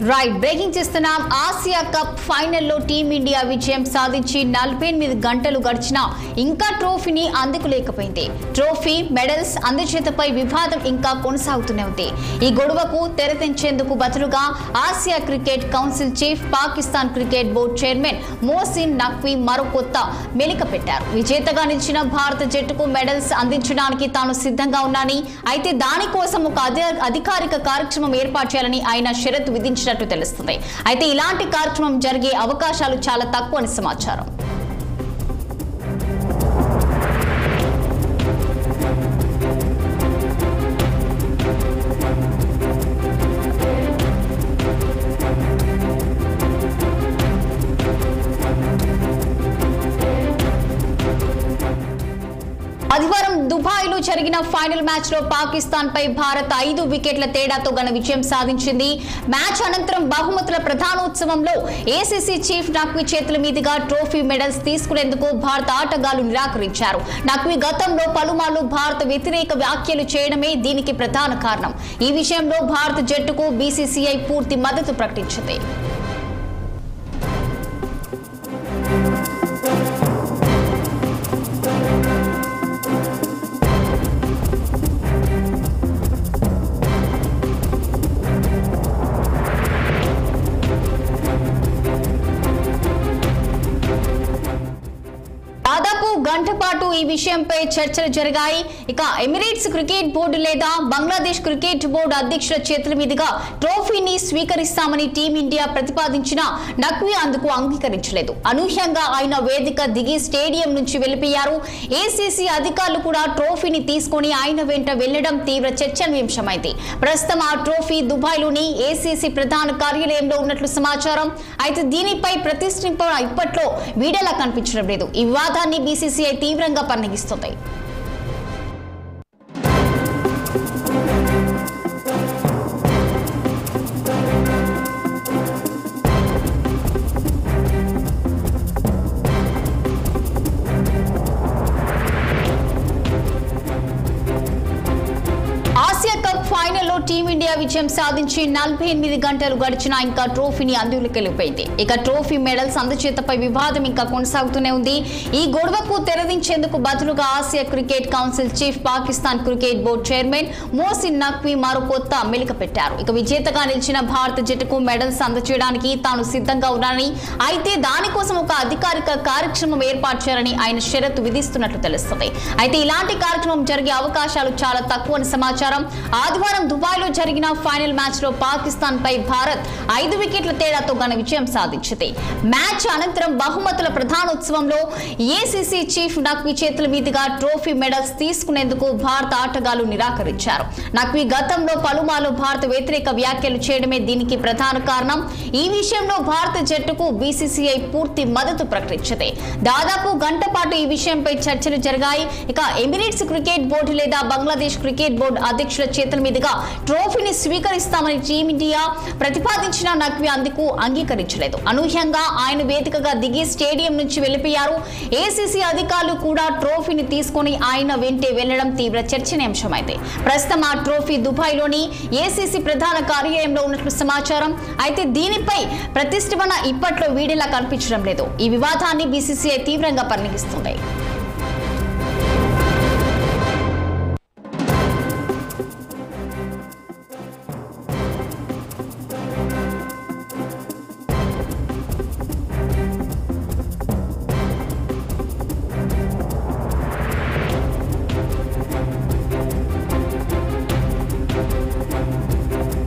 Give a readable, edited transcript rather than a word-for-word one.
Right breaking చేస్తున్నాం. Asia cup ఫైనల్లో team India విజయం సాధించి 48 గంటలు గడిచినా ఇంకా ట్రోఫీని అందుకోలేకపోయింది. ట్రోఫీ మెడల్స్ అందచేతపై వివాదం ఇంకా కొనసాగుతూనే ఉంది. ఈ గొడవకు తెరదించేందుకు బదులుగా Asia cricket council chief, Pakistan cricket board chairman Mohsin Naqvi మరో కొత్త మెలిక పెట్టారు. విజేతగా నిలిచిన భారత జట్టుకు మెడల్స్ అందించడానికి తాను సిద్ధంగా ఉన్నానని, అయితే దానికోసం ఒక అధికారిక కార్యక్రమం ఏర్పాటు చేయాలని ఆయన షరతు విధించారు తెలుస్తుంది. అయితే ఇలాంటి కార్యక్రమం జరిగే అవకాశాలు చాలా తక్కువ అని సమాచారం. ఆదివారం దుబాయ్లో జరిగిన ఫైనల్ మ్యాచ్ లో పాకిస్తాన్ పై భారత్ 5 వికెట్ల తేడాతో ఘన విజయం సాధించింది. మ్యాచ్ అనంతరం బహుమతుల ప్రధానోత్సవంలో ఏసీసీ చీఫ్ నఖ్వీ చేతుల మీదుగా ట్రోఫీ మెడల్స్ తీసుకునేందుకు భారత ఆటగాళ్లు నిరాకరించారు. నఖ్వీ గతంలో పలుమార్లు భారత వ్యతిరేక వ్యాఖ్యలు చేయడమే దీనికి ప్రధాన కారణం. ఈ విషయంలో భారత జట్టుకు బీసీసీఐ పూర్తి మద్దతు ప్రకటించింది. దాదాపు గంట పాటు ఈ విషయంపై చర్చలు జరిగాయి. ఇక ఎమిరేట్స్ క్రికెట్ బోర్డు లేదా బంగ్లాదేశ్ క్రికెట్ బోర్డు అధ్యక్షుల చేతుల మీదుగా ట్రోఫీని స్వీకరిస్తామని టీమిండియా ప్రతిపాదించినా నఖ్వీ అందుకు అంగీకరించలేదు. అనూహ్యంగా ఆయన వేదిక దిగి స్టేడియం నుంచి వెళ్లిపోయారు. ఏసీసీ అధికారులు కూడా ట్రోఫీని తీసుకుని ఆయన వెంట వెళ్లడం తీవ్ర చర్చనీయాంశమైంది. ప్రస్తుతం ఆ ట్రోఫీ దుబాయ్లోని ఏసీసీ ప్రధాన కార్యాలయంలో ఉన్నట్లు సమాచారం. అయితే దీనిపై ప్రతిష్ఠింప ఇప్పట్లో వీడియోలా కనిపించడం లేదు. ఈ వివాదాన్ని బీసీసీఐ తీవ్రంగా పరిగణిస్తుంది. ఆసియా కప్ ఫైనల్లో టీమిండియా విజయం సాధించి 48 గంటలు గడిచినా ఇంకా ట్రోఫీని అందుకోలేకపోయింది. ఇక ట్రోఫీ మెడల్స్ అందచేతపై వివాదం ఇంకా కొనసాగుతూనే ఉంది. ఈ గొడవకు తెరదించేందుకు బదులుగా Asia cricket council chief, Pakistan cricket board chairman Mohsin Naqvi మరో కొత్త మెలిక పెట్టారు. ఇక విజేతగా నిలిచిన భారత జట్టుకు మెడల్స్ అందచేయడానికి తాను సిద్ధంగా ఉన్నానని, అయితే దానికోసం ఒక అధికారిక కార్యక్రమం ఏర్పాటు చేయాలని ఆయన షరతు విధిస్తున్నట్లు తెలుస్తుంది. అయితే ఇలాంటి కార్యక్రమం జరిగే అవకాశాలు చాలా తక్కువ అని సమాచారం. ఆదివారం దుబాయ్లో జరిగిన ఫైనల్ మ్యాచ్ లో పాకిస్తాన్ పై భారత్ 5 వికెట్ల తేడాతో ఘన విజయం సాధించింది. మ్యాచ్ అనంతరం బహుమతుల ప్రధానోత్సవంలో ఏసీసీ చీఫ్ నఖ్వీ చేతుల మీదుగా ట్రోఫీ మెడల్స్ తీసుకునేందుకు భారత ఆటగాళ్లు నిరాకరించారు. నఖ్వీ గతంలో పలుమార్లు భారత వ్యతిరేక వ్యాఖ్యలు చేయడమే దీనికి ప్రధాన కారణం. ఈ విషయంలో భారత జట్టుకు బీసీసీఐ పూర్తి మద్దతు ప్రకటించింది. దాదాపు గంట పాటు ఈ విషయంపై చర్చలు జరిగాయి. ఇక ఎమిరేట్స్ క్రికెట్ బోర్డు లేదా బంగ్లాదేశ్ క్రికెట్ బోర్డు అధ్యక్షుల చేతుల మీదుగా ట్రోఫీని స్వీకరిస్తామని టీమిండియా ప్రతిపాదించిన నఖ్వీ అందుకు అంగీకరించలేదు. అనూహ్యంగా ఆయన వేదికగా దిగి స్టేడియం నుంచి వెళ్లిపోయారు. ఏసీసీ అధికారులు కూడా ట్రోఫీని తీసుకుని ఆయన వెంటే వెళ్లడం తీవ్ర చర్చనీయాంశమైంది. ప్రస్తుతం ఆ ట్రోఫీ దుబాయ్లోని ఏసీసీ ప్రధాన కార్యాలయంలో ఉన్నట్లు సమాచారం. అయితే దీనిపై ప్రతిష్ఠింపన ఇప్పట్లో వీడియోలా కనిపించడం లేదు. ఈ వివాదాన్ని బీసీసీఐ తీవ్రంగా పరిగణిస్తుంది.